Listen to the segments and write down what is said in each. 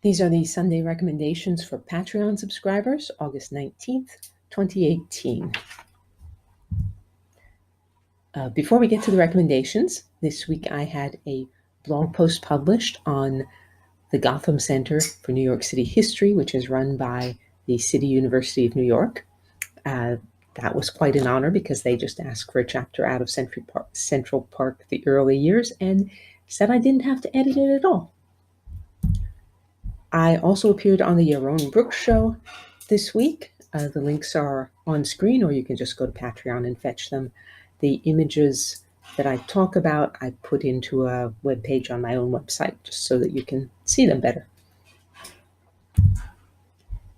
These are the Sunday recommendations for Patreon subscribers, August 19th, 2018. Before we get to the recommendations, this week I had a blog post published on the Gotham Center for New York City History, which is run by the City University of New York. That was quite an honor because they just asked for a chapter out of Central Park, the early years, and said I didn't have to edit it at all. I also appeared on the Yaron Brooks show this week. The links are on screen, or you can just go to Patreon and fetch them. The images that I talk about, I put into a web page on my own website just so that you can see them better.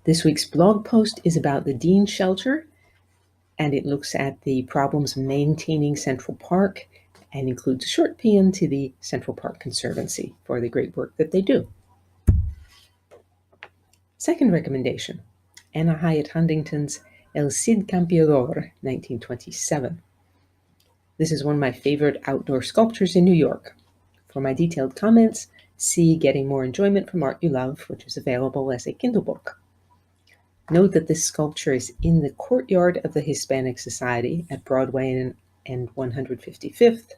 This week's blog post is about the Dene Shelter, and it looks at the problems maintaining Central Park and includes a short paean to the Central Park Conservancy for the great work that they do. Second recommendation, Anna Hyatt Huntington's El Cid Campeador, 1927. This is one of my favorite outdoor sculptures in New York. For my detailed comments, see Getting More Enjoyment from Art You Love, which is available as a Kindle book. Note that this sculpture is in the courtyard of the Hispanic Society at Broadway and 155th.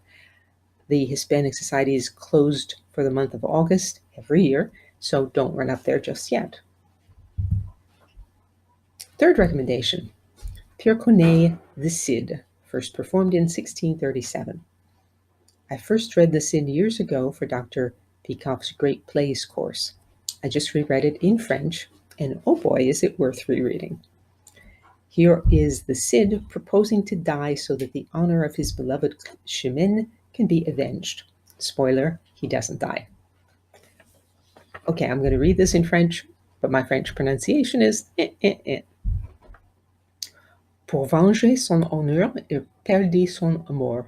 The Hispanic Society is closed for the month of August every year, so don't run up there just yet. Third recommendation, Pierre Corneille, The Cid, first performed in 1637. I first read The Cid years ago for Dr. Peikoff's Great Plays course. I just reread it in French, and oh boy, is it worth rereading. Here is the Cid proposing to die so that the honor of his beloved Chimène can be avenged. Spoiler, he doesn't die. Okay, I'm going to read this in French, but my French pronunciation is Pour venger son honneur, il perdit son amour.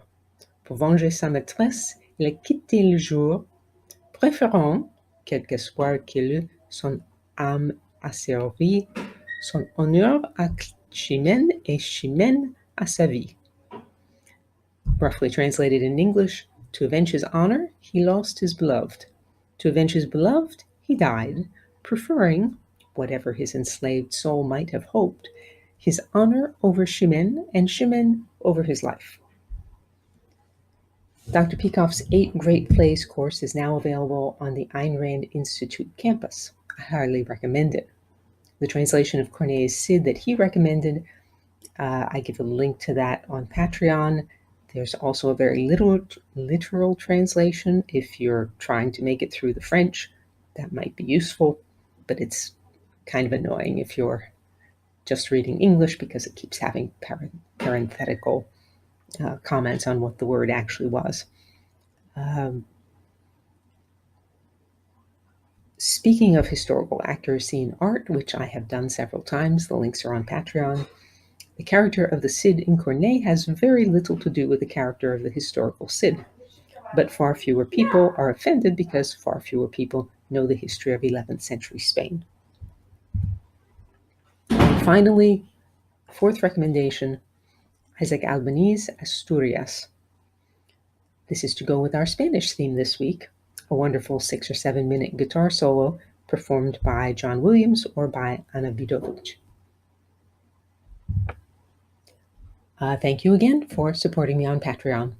Pour venger sa maîtresse, il a quitté le jour, préférant, quelque espoir qu'il eût, son âme asservie, son honneur à Chimène et Chimène à sa vie. Roughly translated in English, to avenge his honor, he lost his beloved. To avenge his beloved, he died, preferring, whatever his enslaved soul might have hoped, his honor over Chimène and Chimène over his life. Dr. Peikoff's 8 Great Plays course is now available on the Ayn Rand Institute campus. I highly recommend it. The translation of Corneille's Cid that he recommended, I give a link to that on Patreon. There's also a very literal translation if you're trying to make it through the French. That might be useful, but it's kind of annoying if you're just reading English because it keeps having parenthetical comments on what the word actually was. Speaking of historical accuracy in art, which I have done several times, the links are on Patreon, the character of the Cid in Corneille has very little to do with the character of the historical Cid, but far fewer people are offended because far fewer people know the history of 11th century Spain. And finally, fourth recommendation, Isaac Albéniz, Asturias. This is to go with our Spanish theme this week, a wonderful 6 or 7 minute guitar solo performed by John Williams or by Ana Vidovic. Thank you again for supporting me on Patreon.